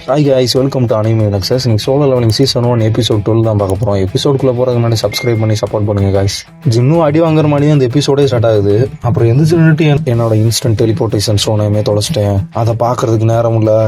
Hi guys, welcome to anime nexus. இன்னைக்கு solo levelling season 1 episode 12 தான் பார்க்க போகிறோம். எபிசோடுக்குள்ளே போகிறதுக்கு முன்னாடி சப்ஸ்கிரைப் பண்ணி சப்போர்ட் பண்ணுங்க கைஸ். ஜின்னும் அடி வாங்குற மாதிரி அந்த எபிசோடே ஸ்டார்ட் ஆகுது. அப்புறம் எந்திரிச்சுட்டு என்னோட இன்ஸ்டன்ட் டெலிபோர்டேஷன் ஸ்டோனையுமே தொலைச்சிட்டேன். அதை பார்க்கறதுக்கு நேரம் இல்லை.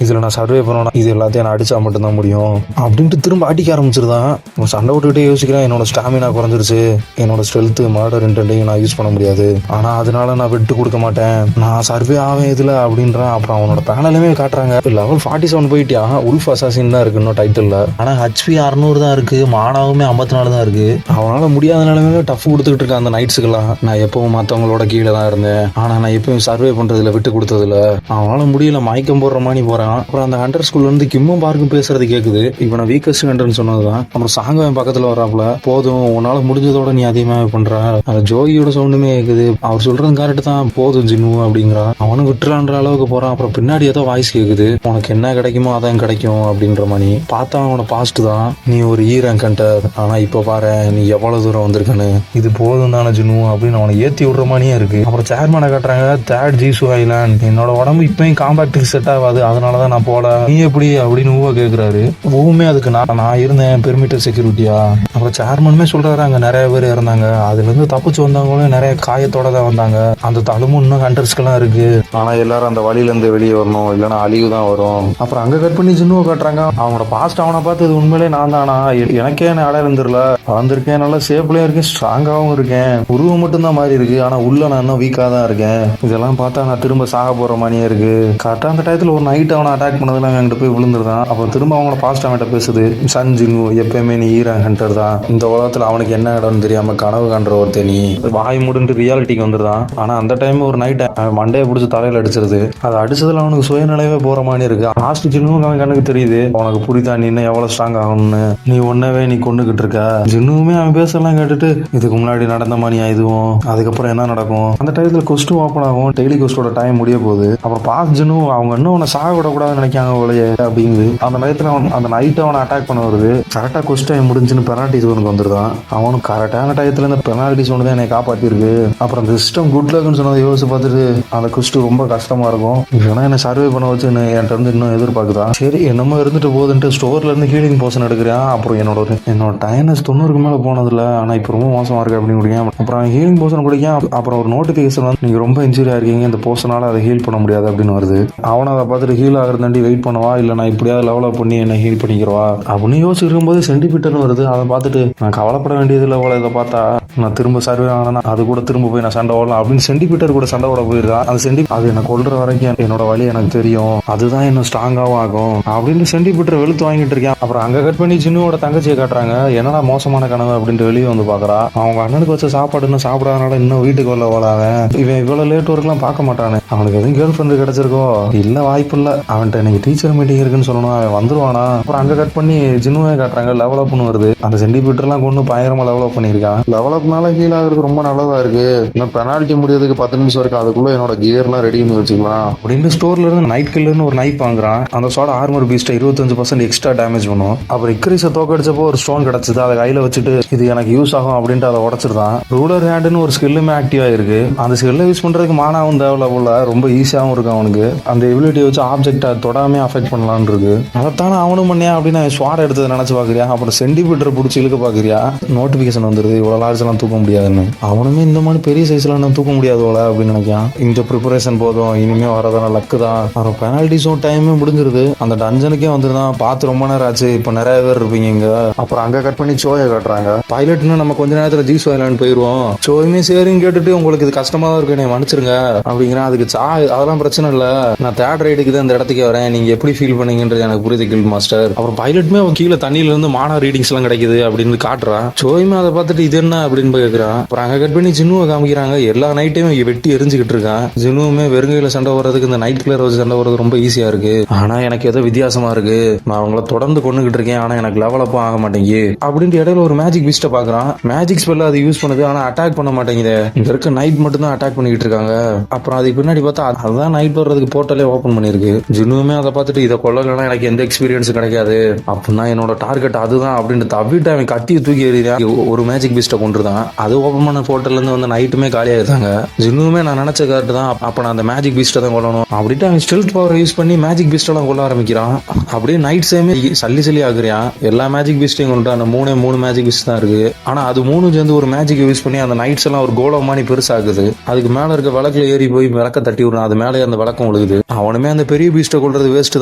இதில் நான் சர்வே பண்ணணும், இது எல்லாத்தையும் நான் அடித்தா மட்டும்தான் முடியும் அப்படின்ட்டு திரும்ப அடிக்க ஆரம்பிச்சிருதான். சண்டை விட்டுக்கிட்டே யோசிக்கிறேன். என்னோட ஸ்டாமினா குறைஞ்சிருச்சு, என்னோட ஸ்ட்ரெல்த்து மர்டர் இன்டென்ட்டையும் நான் யூஸ் பண்ண முடியாது. ஆனால் அதனால நான் விட்டு கொடுக்க மாட்டேன், நான் சர்வே ஆவேன் இதில் அப்படின்றான். அப்புறம் அவனோட பேனலுமே காட்டுறாங்க. லெவல் 47 போயிட்டியா, உல்ஃப் அசாசின் தான் இருக்கு இன்னும் டைட்டில். ஆனால் ஹெச்பி 600 தான் இருக்கு, மானாவுமே 54 தான் இருக்கு. அவனால முடியாத நிலைமையில டஃப் கொடுத்துக்கிட்டு இருக்கேன் அந்த நைட்ஸுக்கெல்லாம். நான் எப்பவும் மற்றவங்களோட கீழே தான் இருந்தேன், ஆனால் நான் எப்பவும் சர்வே பண்ணுறதுல விட்டு கொடுத்ததில்ல. அவனால முடியல, மயக்கம் போடுற மாதிரி போகிறேன். அப்புறம் அந்த ஹண்டர் ஸ்கூல்ல இருந்து கிம்மும் பார்க்கும் பேசுறது கேக்குது. இப்போ நான் வீக்கஸ்ட் ஹண்டர்னு சொன்னதுதான். அப்புறம் சாங்க என் பக்கத்துல வராப்புல, போதும் உன்னால முடிஞ்சதோட நீ அதிகமாக பண்ற. அந்த ஜோகியோட சவுண்டுமே கேக்குது. அவர் சொல்றது கரெக்ட் தான், போதும் ஜின்னு அப்படிங்கிறான். அவனும் விட்டுலான்ற அளவுக்கு போறான். அப்புறம் பின்னாடி ஏதோ வாய்ஸ் கேக்குது, உனக்கு என்ன கிடைக்குமோ அதான் கிடைக்கும் அப்படின்ற மாதிரி. பார்த்தா அவனோட பாஸ்ட் தான், நீ ஒரு ரேங்க் ஹண்டர், ஆனா இப்ப பாரு நீ எவ்வளவு தூரம் வந்திருக்கன்னு. இது போதும் தானே ஜின்னு அப்படின்னு அவனை ஏத்தி விடுற மாதிரியே இருக்கு. அப்புறம் சேர்மனை காட்டுறாங்க, தேர்ட் ஜீசு ஐலாண்ட். என்னோட உடம்பு இப்பயும் காம்பாக்டுக்கு செட் ஆகாது, அதனாலதான் நான் போல, நீ எப்படி அப்படின்னு ஊவா கேட்கிறாரு. ஊவுமே அதுக்கு நான் இருந்தேன் பெர்மிட்டர் செக்யூரிட்டியா. அப்புறம் சேர்மனுமே சொல்றாரு, அங்க நிறைய பேர் இருந்தாங்க, அதுல இருந்து தப்பிச்சு வந்தவங்களும் நிறைய காயத்தோட தான் வந்தாங்க. அந்த தழும்பு இன்னும் ஹண்டர்ஸ்க்கெல்லாம் இருக்கு, ஆனா எல்லாரும் அந்த வழியில இருந்து வெளியே வரணும், இல்லைன்னா அழிவு தான் வரும். அப்புறம் அங்க கட் பண்ணி ஜின்னுவை காட்டுறாங்க. அவனோட பாஸ்ட் அவனை பார்த்து இது உண்மையிலே நான் தானா, எனக்கே என்ன அடையாளம் தெரியல, வந்திருக்கேன், நல்லா சேஃப்லயும் இருக்கேன், ஸ்ட்ராங்காவும் இருக்கேன், உருவம் மட்டும் தான் மாதிரி இருக்கு, ஆனா உள்ள நான் இன்னும் வீக்கா தான் இருக்கேன். இதெல்லாம் பார்த்தா நான் திரும்ப சாக போற மாதிரியே இருக்கு. கரெக்டா அந்த டயத்துல ஒரு நைட் அவனை அட்டாக் பண்ணதுல என்கிட்ட போய் விழுந்துருதான். அப்புறம் திரும்ப அவங்களோட பாஸ்ட் அவன்கிட்ட பேசுது, சன் ஜின்னு எப்பயுமே நீ ஹண்டர் தான், இந்த உலகத்துல அவனுக்கு என்ன இடம்னு தெரியாம கனவு காண்ற ஒருத்தர் நீ, வாய் மூடுன்ட்டு ரியாலிட்டிக்கு வந்துருதான். ஆனா அந்த டைம் ஒரு நைட் மண்டையை பிடிச்சி தலையில அடிச்சிருது. அது அடிச்சதுல அவனுக்கு சுயநிலைவே போற மாதிரி இருக்கு. லாஸ்ட் ஜின்னுவும் அவன் கண்ணுக்கு தெரியுது, உனக்கு புரியுதா நீ இன்னும் எவ்வளவு ஸ்ட்ராங் ஆகணும்னு, நீ ஒன்னவே நீ கொண்டுகிட்டு இருக்க. ஜின்னுவுமே அவன் பேசலாம் கேட்டுட்டு, இதுக்கு முன்னாடி நடந்த மாதிரியா இதுவும், அதுக்கப்புறம் என்ன நடக்கும், அந்த டைத்துல கொஸ்டும் ஓப்பன் ஆகும், டெய்லி கொஸ்டோட டைம் முடிய போகுது. அப்புறம் பாஸ் ஜின்னு அவங்க இன்னும் உன்னை சாக விடக்கூடாதுன்னு நினைக்காங்க போலயே அப்படிங்குது. அந்த நேரத்துல அந்த நைட் அவனை அட்டாக் பண்ண வருது. கரெக்டா கொஸ்ட் டைம் முடிஞ்சுன்னு பெனால்டி ஜோனுக்கு வந்துருதான். அவனும் கரெக்டான டயத்துல இந்த பெனால்டி ஜோன் தான் என்னை காப்பாத்திருக்கு. அப்புறம் அந்த சிஸ்டம் குட் லக்னு சொன்னதை யோசிச்சு பார்த்துட்டு அந்த கொஸ்ட் ரொம்ப கஷ்டமா இருக்கும், இல்லைன்னா என்ன சர்வே பண்ண வச்சு என்கிட்ட இருந்து இன்னும் எதிர்பார்க்குதான். சரி என்னமோ இருந்துட்டு போகுதுன்ட்டு ஸ்டோர்ல இருந்து ஹீலிங் போர்ஷன் எடுக்கிறேன். அப்புறம் என்னோட டைனஸ் 90க்கு மேல போனதுல, ஆனா இப்ப ரொம்ப மோசமா இருக்கு அப்படின்னு குடிக்கேன். அப்புறம் ஹீலிங் போர்ஷன் குடிக்கேன். அப்புறம் ஒரு நோட்டிபிகேஷன் வந்து, நீங்க ரொம்ப இன்ஜுரியா இருக்கீங்க, இந்த போர்ஷனால அதை ஹீல் பண்ண முடியாது அப்படின்னு வருது. அவனை அதை பார்த்துட்டு ஹீல் ஆகிறதாண்டி வெயிட் பண்ணவா, இல்ல நான் இப்படியாவது லெவலப் பண்ணி என்ன ஹீல் பண்ணிக்கிறவா அப்படின்னு யோசிச்சிருக்கும் போது சென்டிபீட்டர்னு வருது. அதை பார்த்துட்டு நான் கவலைப்பட வேண்டியதில்லை போல, இதை பார்த்தா நான் திரும்ப சர்வே ஆனா அது கூட திரும்ப போய் நான் சண்டை ஓடலாம் அப்படின்னு சென்டிபீட்டர் கூட சண்டை ஓட போயிருக்கான். அந்த அது என்ன கொல்ற வரைக்கும் என்னோட வழி எனக்கு தெரியும், அதுதான் இன்னும் ஸ்ட்ராங்காவும் ஆகும் அப்படின்னு சென்டிபீட்டர் வெளுத்து வாங்கிட்டு இருக்கேன். அப்புறம் அங்க கட் பண்ணி ஜின்னுவோட தங்கச்சியை காட்டுறாங்க. என்னடா மோசமான கனவு அப்படின்ட்டு வெளியே வந்து பாக்குறா. அவங்க அண்ணனுக்கு வச்ச சாப்பாடு இன்னும் சாப்பிடாதனால இன்னும் வீட்டுக்கு வரல ஓடாவன். இவன் இவ்வளவு லேட் ஒர்க்லாம் பார்க்க மாட்டானு. அவனுக்கு எதுவும் கேர்ள் ஃப்ரெண்டு கிடைச்சிருக்கோ இல்ல, வாய்ப்பு இல்ல. அவன்கிட்ட இன்னைக்கு டீச்சர் மீட்டிங் இருக்குன்னு சொல்லணும், அவன் வந்துருவானா. அப்புறம் அங்க கட் பண்ணி ஜின்னுவே காட்டுறாங்க, லெவலப்னு வருது. அந்த சென்டிபீட்டர் எல்லாம் கொண்டு பயங்கரமா லெவலப் பண்ணிருக்கான். லெவலப்னால ஹீல் ஆகுறது ரொம்ப நல்லதா இருக்கு. இன்னும் பெனால்ட்டி முடியறதுக்கு 10 நிமிஷம் இருக்கு, அதுக்குள்ள என்னோட கியர் எல்லாம் ரெடி பண்ணி வச்சுக்கலாம் அப்படின்னு ஸ்டோர்ல இருந்து நைட் கில்லர்னு ஒரு நைப் வாங்குறான். அந்த சோட ஆர்மர் பீஸ்ட 25% எக்ஸ்ட்ரா டேமேஜ் பண்ணும். அப்புறம் இக்ரிஸை தோக்கடிச்சப்போ ஒரு ஸ்டோன் கிடைச்சது, அதை கையில வச்சுட்டு இது எனக்கு யூஸ் ஆகும் அப்படின்ட்டு அதை உடச்சிருந்தான். ரூலர் ஹேண்டுன்னு ஒரு ஸ்கில்லுமே ஆக்டிவ் ஆயிருக்கு. அந்த ஸ்கில்லை யூஸ் பண்றதுக்கு மானாவும் தேவையில்ல போல, ரொம்ப ஈஸியாவும் இருக்கு அவனுக்கு. அந்த எபிலிட்டியை வச்சு ஆப்ஜெக்டை தொடாமே அஃபெக்ட் பண்ணலான்னு இருக்கு. அதைத்தானே அவனும் பண்ணியா அப்படின்னு ஸ்வாட் எடுத்ததை நினைச்சு பாக்குறியா. அப்புறம் சென்டிமீட்டர் பிடிச்சி இழுக்க பாக்குறியா, நோட்டிபிகேஷன் வந்துருது இவ்வளவு லார்ஜ் எல்லாம் தூக்க முடியாதுன்னு. அவனுமே இந்த மாதிரி பெரிய சைஸ்ல நான் தூக்க முடியாது போல அப்படின்னு நினைக்கான். இந்த ப்ரிப்பரேஷன் போதும், இனிமே வரதான லக்கு தான். அப்புறம் பெனால்டிஸும் டைமே முடிஞ்சிருது. அந்த டஞ்சனுக்கே வந்துருதான். பார்த்து ரொம்ப நேரம் ஆச்சு, இப்ப நிறைய பேர் இருப்பீங்க இங்க. அப்புறம் அங்க கட் பண்ணி சோயை காட்டுறாங்க. பைலட்னு நம்ம கொஞ்ச நேரத்துல ஜீஸ் ஐலாண்ட் போயிருவோம். சோயுமே சரின்னு கேட்டுட்டு, உங்களுக்கு இது கஷ்டமா தான் இருக்கு, என்னை மன்னிச்சிருங்க அப்படிங்கிறேன். அதுக்கு அதெல்லாம் பிரச்சனை இல்ல, நான் தேர்ட் ரைடுக்கு தான் இந்த இடத்துக்கே வரேன், நீங்க எப்படி ஃபீல் பண்ணீங்கன்றது எனக்கு புரியுது கில்ட் மாஸ்டர். அப்புறம் பைலட்டுமே கீழே தண்ணியில இருந்து மானா ரீடிங்ஸ் எல்லாம் கிடைக்குது அப்படின்னு காட்டுறான். சோயுமே அதை பார்த்துட்டு இது என்ன அப்படின்னு கேட்கிறான். அப்புறம் அங்க கட் பண்ணி ஜின்னுவை காமிக்கிறாங்க. எல்லா நைட்டையும் வெட்டி எரிஞ்சுக்கிட்டு இருக்கான். ஜின்னுவுமே வெறுங்கையில சண்டை வர்றதுக்கு இந்த நைட் கிளர் வச்சு சண்டை வர்றது ரொம்ப ஈஸியா இருக்கு, ஆனா எனக்கு ஏதோ வித்தியாசமா இருக்கு, நான் அவங்கள தொடர்ந்து கொண்டுகிட்டு இருக்கேன், ஆனா எனக்கு லெவலப்பும் ஆக மாட்டேங்குது அப்படின்ட்டு இடையில ஒரு மேஜிக் பீஸ்ட பாக்குறான். மேஜிக் ஸ்பெல்ல அது யூஸ் பண்ணுது, ஆனா அட்டாக் பண்ண மாட்டேங்குது. இங்க இருக்க நைட் மட்டும் தான் அட்டாக் பண்ணிக்கிட்டு இருக்காங்க. அப்புறம் அதுக்கு பின்னாடி பார்த்தா அதுதான் நைட் வர்றதுக்கு போர்ட்டலே ஓபன் பண்ணிருக்கு. ஜின்னுவுமே அதை பார்த்துட்டு இதை கொள்ளலைன்னா எனக்கு எந்த எக்ஸ்பீரியன்ஸ் கிடைக்காது அப்படின்னா என்னோட டார்கெட் அதுதான் அப்படின்னு தவிட்டு அவன் கட்டி தூக்கி எறியா ஒரு மேஜிக் பீஸ்ட்டை கொண்டுருதான். அது ஓப்பன் பண்ண போர்ட்டல்ல இருந்து வந்து நைட்டுமே காலியாகிட்டாங்க. ஜின்னுவுமே நான் நினைச்ச கரெக்ட் தான், அப்ப நான் அந்த மேஜிக் பீஸ்ட்டை தான் கொள்ளணும் அப்படின்ட்டு அவன் ஸ்டெல்த் பவர் யூஸ் பண்ணி மேஜிக் பீஸ்டெல்லாம் கொள்ள ஆரம்பிக்கிறான். அப்படியே நைட் சேமே சல்லி ஆகுறான். எல்லா மேஜிக் பீஸ்டையும் கொண்டு அந்த மூணு மேஜிக் பீஸ் தான் இருக்கு. ஆனா அது மூணு சேர்ந்து ஒரு மேஜிக் யூஸ் பண்ணி அந்த நைட்ஸ் எல்லாம் ஒரு கோலம் மாதிரி பெருசாகுது. அதுக்கு மேல இருக்க விளக்குல ஏறி போய் விளக்க தட்டி விடுறான். அது மேலே அந்த விளக்கம் விழுகுது. அவனுமே அந்த பெரிய பீஸ்ட்டை கொள்றது வேஸ்ட்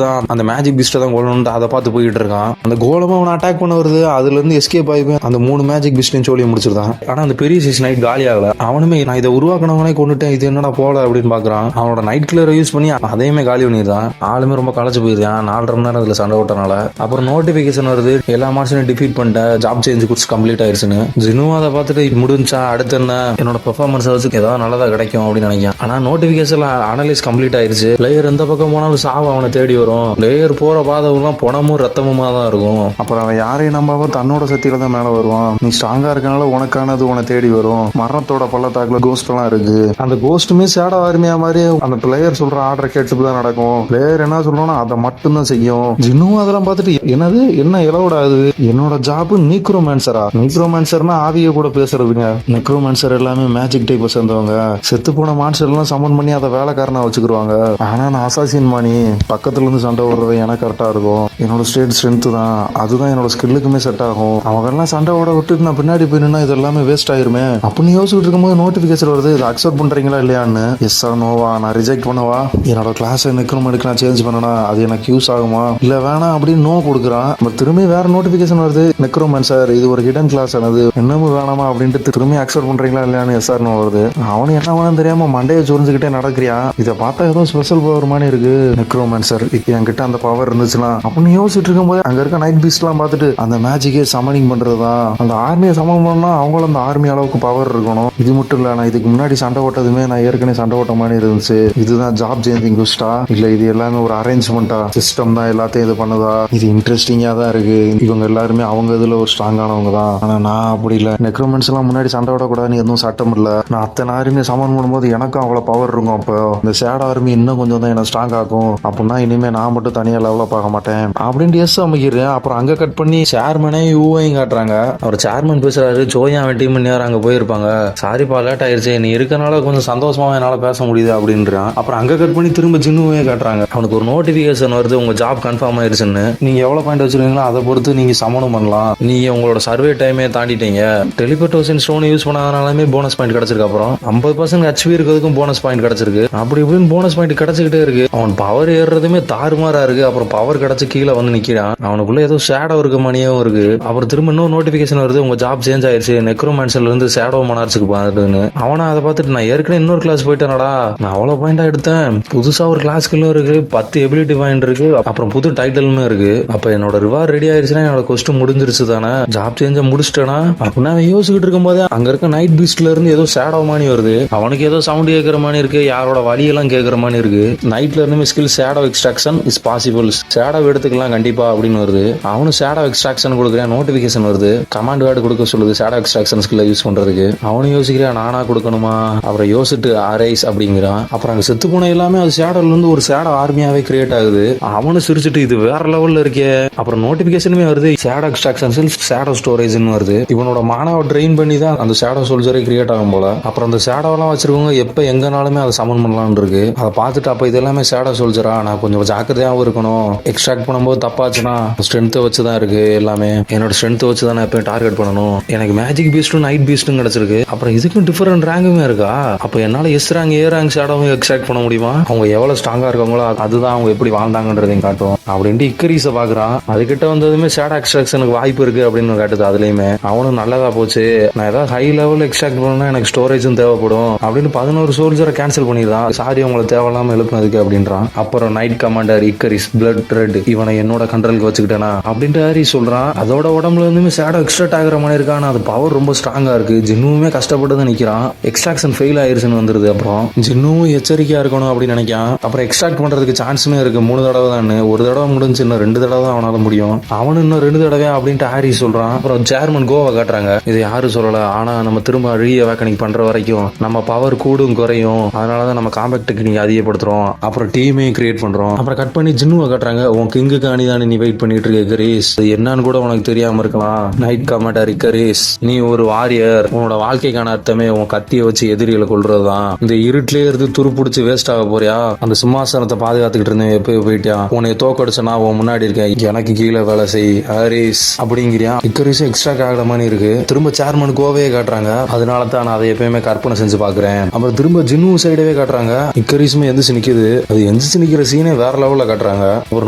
தான், அந்த மேஜிக் பீஸ்ட்டை தான் கொள்ளணும்னு அதை பார்த்து போயிட்டு இருக்கான். அந்த கோலமா அவனை அட்டாக் பண்ண வருது. அதுல இருந்து எஸ்கேப் ஆகி அந்த 3 மேஜிக் பீஸ்டையும் சொல்லி முடிச்சிருந்தான். ஆனா அந்த பெரிய சைஸ் நைட் காலி ஆகல. அவனுமே நான் இதை உருவாக்கினவனே கொண்டுட்டேன், இது என்னடா போல அப்படின்னு பாக்குறான். அவனோட நைட் கிளர் யூஸ் பண்ணி அதையுமே காலி பண்ணிடுறான். ஆளுமே ரொம்ப களைச்சு போயிருக்கான். 4.5 மணி நேரம் அதுல சண்டை ஓட்டனால. அப்புறம் நோட்டிபிகேஷன் வருது, எல்லா மார்க்ஸையும் டிஃபீட் பண்ணிட்டேன், ஜாப் சேஞ்ச் கோர்ஸ் கம்ப்ளீட் ஆயிருச்சுன்னு. ஜினு அதை பார்த்துட்டு முடிஞ்சா அடுத்து என்ன என்னோட பெர்ஃபார்மன்ஸ் வச்சு ஏதாவது நல்லதா கிடைக்கும் அப்படின்னு நினைக்கிறேன். ஆனா நோட்டிபிகேஷன் அனலைஸ் கம்ப்ளீட் ஆயிருச்சு. பிளேயர் எந்த பக்கம் போனாலும் சாவு அவனை தேடி வரும். பிளேயர் போற பாதவெல்லாம் பணமும் ரத்தமுமா தான் இருக்கும். அப்புறம் அவன் யாரையும் நம்பாம தன்னோட சக்தியில தான் மேல வருவான். நீ ஸ்ட்ராங்கா இருக்கனால உனக்கானது உன தேடி வரும். மரணத்தோட பள்ளத்தாக்குல கோஸ்ட் எல்லாம் இருக்கு. அந்த கோஸ்ட்டுமே சேட ஆர்மியா மாதிரி அந்த பிளேயர் சொல்ற ஆர்டர் கேட்டு தான் நடக்கும். பிளேயர் என்ன சொல்றோம்னா அதை மட்டும் தான் செய்யும். ஜின்னும் அதெல்லாம் பார்த்துட்டு என்னது என்ன இலவிடாது, என்னோட ஜாப் நீக்ரோமான்சர்னா ஆவிய கூட பேசுறதுங்க. நெக்ரோமான்சர் எல்லாமே மேஜிக் டைப்பை சேர்ந்தவங்க. செத்து போன மான்சர் எல்லாம் சமன் பண்ணி அதை வேலைக்காரனா வச்சுக்கிருவாங்க. ஆனா நான் அசாசின் மாணி பக்கத்துல இருந்து சண்டை ஓடுறது எனக்கு கரெக்டா இருக்கும். என்னோட ஸ்ட்ரென்த் தான், அதுதான் என்னோட ஸ்கில்லுக்குமே செட் ஆகும். அவங்க எல்லாம் சண்டை ஓட விட்டு நான் பின்னாடி போயினா இது எல்லாமே வேஸ்ட் ஆயிருமே அப்படின்னு யோசிச்சுட்டு இருக்கும்போது நோட்டிபிகேஷன் வருது, இதை அக்செப்ட் பண்றீங்களா இல்லையான்னு. எஸ் ஆர் நோவா, நான் ரிஜெக்ட் பண்ணவா, என்னோட கிளாஸ் நெக்ரோமெடுக்கு நான் சேஞ்ச் பண்ணனா அது எனக்கு யூஸ் ஆகுமா இல்ல வேணாம் அப்படின்னு நோ கொடுக்குறான். திரும்பி வேற நோட்டிபிகேஷன் வருது, நெக்ரோமான்சர் இது ஒரு ஹிடன் கிளாஸ் ஆனது, இன்னமும் வேணாமா அப்படின்ட்டு திரும்பி அக்செப்ட் பண்றீங்களா இல்லையான்னு எஸ் ஆர் நோ வருது. அவனு என்ன வேணும் தெரியாம மண்டையை சொரிஞ்சுக்கிட்டே நடக்கிறியான். இதை பார்த்தா ஏதோ ஸ்பெஷல் பவர் மாதிரி இருக்கு. நெக்ரோமான்சர் என்கிட்ட அந்த பவர் இருந்துச்சுன்னா அப்படின்னு யோசிச்சுட்டு இருக்கும்போது அங்க இருக்க நைட் பீஸ்ட் எல்லாம் பார்த்துட்டு அந்த மேஜிக்கே சமனிங் பண்றதுதான். அந்த ஆர்மியை சமன் பண்ணா அவங்களும் அந்த ஆர்மி அளவுக்கு பவர் இருக்கணும். இது மட்டும் இல்ல, நான் இதுக்கு முன்னாடி சண்டை ஓட்டதுமே நான் ஏற்கனவே சண்டை ஓட்ட மாதிரி இருந்துச்சு. இதுதான் ஜாப் சேஞ்சிங் குஸ்டா இல்ல இது எல்லாமே ஒரு அரேஞ்ச்மெண்டா, சிஸ்டம் தான் எல்லாத்தையும் இது பண்ணுதா? இது இன்ட்ரெஸ்டிங்கா தான் இருக்கு. இவங்க எல்லாருமே அவங்க இதுல ஒரு ஸ்ட்ராங்கானவங்க தான். ஆனா நான் அப்படி இல்ல. நெக்ரோமென்ஸ் எல்லாம் முன்னாடி சண்டை ஓடக்கூடாதுன்னு எதுவும் சட்டம் இல்ல. நான் அத்தனை ஆர்மியை சமன் பண்ணும்போது எனக்கும் அவ்வளவு பவர் இருக்கும். அப்போ இந்த சேட் ஆர்மி இன்னும் கொஞ்சம் தான் என்ன ஸ்ட்ராங் ஆகும். அப்படின்னா இனிமே நான் மட்டும் தனியா லெவல பார்க்க மாட்டேன் அப்படின்ட்டு எஸ் அமைக்கிறேன். அப்புறம் அங்க கட் பண்ணி சேர்மனே யூவையும் காட்டுறாங்க. அவர் சேர்மன் பேசுறாரு, ஜோயா அவன் டீம் நேரம் அங்க போயிருப்பாங்க, சாரிப்பா லேட் ஆயிருச்சு, நீ இருக்கனால கொஞ்சம் சந்தோஷமா என்னால பேச முடியுது அப்படின்றான். அப்புறம் அங்க கட் பண்ணி திரும்ப ஜின்னுவே காட்டுறாங்க. அவனுக்கு ஒரு நோட்டிபிகேஷன் வருது, உங்க ஜாப் கன்ஃபார்ம் ஆயிருச்சுன்னு. நீங்க எவ்வளவு பாயிண்ட் வச்சிருக்கீங்களோ அதை பொறுத்து நீங்க சமணம் பண்ணலாம். நீங்க உங்களோட சர்வே டைமே தாண்டிட்டீங்க. டெலிபோர்டேஷன் ஸ்டோன் யூஸ் பண்ணாதனாலுமே போனஸ் பாயிண்ட் கிடைச்சிருக்கு. அப்புறம் 50% ஹெச்பி இருக்கிறதுக்கும் போனஸ் பாயிண்ட் கிடைச்சிருக்கு. அப்படி இப்படின்னு போனஸ் பாயிண்ட் கிடைச்சிக்கிட்டே இருக்கு. அவன் பவர் ஏறுறதுமே தாறுமாறா இருக்கு. அப்புறம் பவர் கிடைச்சு கீழே வந்து நிக்கிறான். அவனுக்குள்ள ஏதோ ஷேடோ இருக்க மணியும் இருக்கு. அப்புறம் திரும்ப இன்னொரு நோட்டிபிகேஷன் வருது, உங்க ஜாப் சேஞ்ச் ஆயிருச்சு, நெக்ரோமான்சர்ல இருந்து ஷேடோ மனார்ஸுக்கு பாத்துன்னு. அவனை அதை பார்த்துட்டு நான் ஏற்கனவே இன்னொரு கிளாஸ் போயிட்டேனடா, நான் அவ்வளவு பாயிண்டா எடுத்தேன், புதுசா ஒரு கிளாஸ்க்குள்ள இருக்கு, 10 எபிலிட்டி பாயிண்ட் இருக்கு, அப்புறம் புது டைட்டிலுமே இருக்கு. அப்ப என்னோட ரிவார்ட் ரெடி ஆயிருச்சுன்னா என்னோட கொஸ்டின் முடிஞ்சிருச்சு தானே, ஜாப் சேஞ்ச முடிச்சிட்டேனா அப்படின்னா அவன் யோசிச்சுட்டு இருக்கும் போது அங்க இருக்க நைட் பீஸ்ட்ல இருந்து ஏதோ ஷேடோ மாதிரி வருது. அவனுக்கு ஏதோ சவுண்ட் கேட்கற மாதிரி இருக்கு, யாரோட வழியெல்லாம் கேட்கற மாதிரி இருக்கு. நைட்ல இருந்து skill shadow extraction is possible, shadow எடுத்துக்கலாம் கண்டிப்பா அப்படின்னு வருது. அவனும் ஷேடோ எக்ஸ்ட்ராக்ஷன் கொடுக்குறேன், நோட்டிபிகேஷன் வருது, கமாண்ட் வேர்டு கொடுக்க சொல்லுது ஷேடோ எக்ஸ்ட்ராக்ஷன் ஸ்கில்ல யூஸ் பண்றதுக்கு. அவனும் யோசிக்கிறான் நானா கொடுக்கணுமா, அப்புறம் யோசிட்டு ஆரைஸ் அப்படிங்கிறான். அப்புறம் அங்க செத்து போன எல்லாமே அது ஷேடோல இருந்து ஒரு ஷேடோ ஆர்மியாவே கிரியேட் ஆகுது. அவனும் சிரிச்சுட்டு இது வேற லெவல்ல இருக்கே. அப்புறம் நோட்டிபிகேஷனுமே வருது, ஷேடோ எக்ஸ்ட்ராக்ஷன் ஷேடோ ஸ்டோரேஜ்னு வருது. இவனோட மானாவை ட்ரெயின் பண்ணி தான் அந்த ஷேடோ சோல்ஜரே கிரியேட் ஆகும் போல. அப்புறம் அந்த ஷேடோலாம் வச்சிருக்கவங்க எப்ப எங்கனாலுமே அதை சமன் பண்ணலாம்னு இருக்கு. அதை பார்த்துட்டு அப்ப இது எல்லாமே ஷேடோ சோல்ஜரா, நான் கொஞ்சம் ஜாக்கிரதையாவும் இருக்கணும், எக்ஸ்ட்ராக்ட் பண்ணும்போது தப்பாச்சுன்னா ஸ்ட்ரென்த்தை வச்சுதான் இருக்கு, எல்லாமே என்னோட ஸ்ட்ரென்த்தை வச்சு தான் நான் எப்பயும் டார்கெட் பண்ணணும். எனக்கு மேஜிக் பீஸ்டும் நைட் பீஸ்டும் கிடைச்சிருக்கு. அப்புறம் இதுக்கும் டிஃபரெண்ட் ரேங்குமே இருக்கா. அப்ப என்னால எஸ் ரேங்க் ஏ ரேங்க் ஷேடோவும் எக்ஸ்ட்ராக்ட் பண்ண முடியுமா? அவங்க எவ்வளவு ஸ்ட்ராங்கா இருக்காங்களோ அதுதான் அவங்க எப்படி வாழ்ந்தாங்கன்றதையும் காட்டும் அப்படின்ட்டு இக்கரீஸை பாக்குறான். அதுகிட்ட வந்ததுமே ஷேடோ எக்ஸ்ட்ராக்ஷனுக்கு வாய்ப்பு இருக்கு அப்படின்னு காட்டுது. அதுலயுமே அவனும் நல்லதா போச்சு, நான் ஏதாவது ஹை லெவல் எக்ஸ்ட்ராக்ட் பண்ணா எனக்கு ஸ்டோரேஜும் தேவைப்படும் அப்படின்னு 11 சோல்ஜரை கேன்சல் பண்ணிடுறான். சாரி உங்களை தேவையில்லாம எழுப்புனதுக்கு அப்படின்றான். அப்புறம் நைட் கமாண்டர் இக்கரிஸ் பிளட் ரெட் இவனை என்னோட கண்ட்ரோலுக்கு வச்சுக்கிட்டேனா அப்படின்ட்டு ஹாரி சொல்றான். அதோட உடம்புல இருந்துமே ஷேடோ எக்ஸ்ட்ராக்ட் ஆகிற மாதிரி இருக்கான். அது பவர் ரொம்ப ஸ்ட்ராங்கா இருக்கு. ஜின்னுவுமே கஷ்டப்பட்டு தான் நிக்கிறான். எக்ஸ்ட்ராக்ஷன் ஃபெயில் ஆயிருச்சுன்னு வந்துருது. அப்புறம் ஜின்னுவும் எச்சரிக்கையா இருக்கணும் அப்படின்னு நினைக்கான். அப்புறம் எக்ஸ்ட்ராக்ட் பண்றதுக்கு சான்ஸுமே இருக்கு. 3 தடவை தான், ஒரு தடவை முடிஞ்சு இன்னும் 2 தடவை தான் அவனால முடியும். அவனு இன்னும் 2 தடவை அப்படின்ட்டு ஹாரி சொல்றான். அப்புறம் சேர்மன் கோவா காட்டுறாங்க. இது யாரும் சொல்லல, ஆனா நம்ம திரும்ப ரீஅவேக்கனிங் பண்ற வரைக்கும் நம்ம பவர் கூடும் குறையும், அதனாலதான் நம்ம காம்பேக்ட் டெக்னிக் அதிகப்படுத்துறோம், அப்புறம் டீமையும் கிரியேட் பண்றோம். அப்புறம் கட் பண்ணி ஜின்னுவை காட்டுறாங்க. உன் கிங்குக்கு அணிதானே நீ வெயிட் பண்ணிட்டு இருக்க இக்கரிஸ், என்னன்னு கூட உனக்கு தெரியாம இருக்கலாம். நைட் கமாண்டர் இக்கரிஸ், நீ ஒரு வாரியர். உன்னோட வாழ்க்கைக்கான அர்த்தமே உன் கத்தியை வச்சு எதிரிகளை கொள்றதுதான். இந்த இருட்டிலே இருந்து துருப்பிடிச்சு வேஸ்ட் ஆக போறியா? அந்த சிம்மாசனத்தை பாதுகாத்துக்கிட்டு இருந்தேன், எப்போ போயிட்டியா? உன்னை தோக்கடிச்சனா உன் முன்னாடி இருக்கேன், எனக்கு கீழே வேலை செய் ஹாரிஸ் அப்படிங்கிறியா. இக்கரிஸ் எக்ஸ்ட்ரா காகிட மாதிரி இருக்கு. திரும்ப சேர்மன் கோவையே காட்டுறாங்க. அதனால தான் நான் அதை எப்பயுமே கற்பனை செஞ்சு பாக்குறேன். அப்புறம் திரும்ப ஜின்னு சைடவே காட்டுறாங்க. இக்கரிஸுமே எந்திரிச்சு நிக்குது. அது எந்திரிச்சு நிக்கிற சீனே வேற லெவல்ல காட்டுறாங்க. ஒரு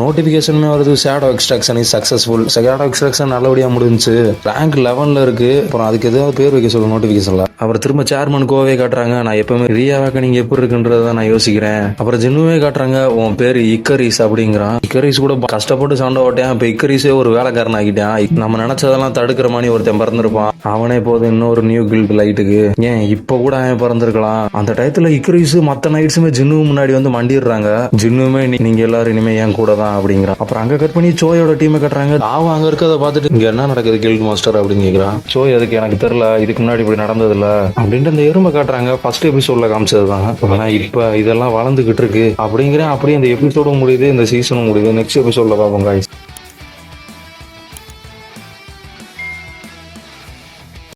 நோட்டிபிகேஷன் வருது, shadow extraction is successful. Shadow extraction நல்லபடியா முடிஞ்சு ரேங்க் 11ல இருக்கு. அப்புறம் அதுக்கு ஏதாவது பேர் வைக்க சொல்ல நோட்டிபிகேஷன்ல. அப்புறம் திரும்ப சேர்மன் கோவே காட்டுறாங்க. நான் எப்பவுமே ரியாவாக்க நீங்க எப்படி இருக்குன்றத நான் யோசிக்கிறேன். அப்புறம் ஜின்னுவே காட்டுறாங்க. உன் பேரு இக்கரிஸ் அப்படிங்கிறான். இக்கரிஸ் கூட கஷ்டப்பட்டு சண்டை ஓட்டேன். இப்ப இக்கரிஸே ஒரு வேலைக்காரன் ஆகிட்டான். நம்ம நினைச்சதெல்லாம் தடுக்கிற மாதிரி ஒருத்தன் பிறந்திருப்பான். அவனே போதும் இன்னொரு நியூ கில்ட் லைட்டுக்கு. ஏன் இப்ப கூட அவன் பிறந்திருக்கலாம். அந்த டயத்துல இக்கரிஸ் மத்த நைட்ஸுமே ஜின்னு முன்னாடி வந்து மண்டிடுறாங்க. ஜின்னுமே நீங்க எல்லாரும் இனிமே என் கூட தான் அப்படிங்கிறான். அப்புறம் அங்க கட் பண்ணி சோயோட டீமை கட்டுறாங்க. அவன் அங்க இருக்கிறத பார்த்துட்டு இங்க என்ன நடக்குது கில்ட் மாஸ்டர் அப்படின்னு கேக்குறான். சோய் அதுக்கு எனக்கு தெரியல, இதுக்கு முன்னாடி இப்படி நடந்தது இல்ல அப்படின்ட்டு அந்த எருமை காட்டுறாங்க. ஃபர்ஸ்ட் எபிசோட்ல காமிச்சதுதான். ஆனா இப்ப இதெல்லாம் வளர்ந்துகிட்டு இருக்கு அப்படிங்கிறேன். அப்படியே இந்த எபிசோடும் முடியுது, இந்த சீசனும் முடியுது. நெக்ஸ்ட் எபிசோட்ல பார்ப்போம் guys.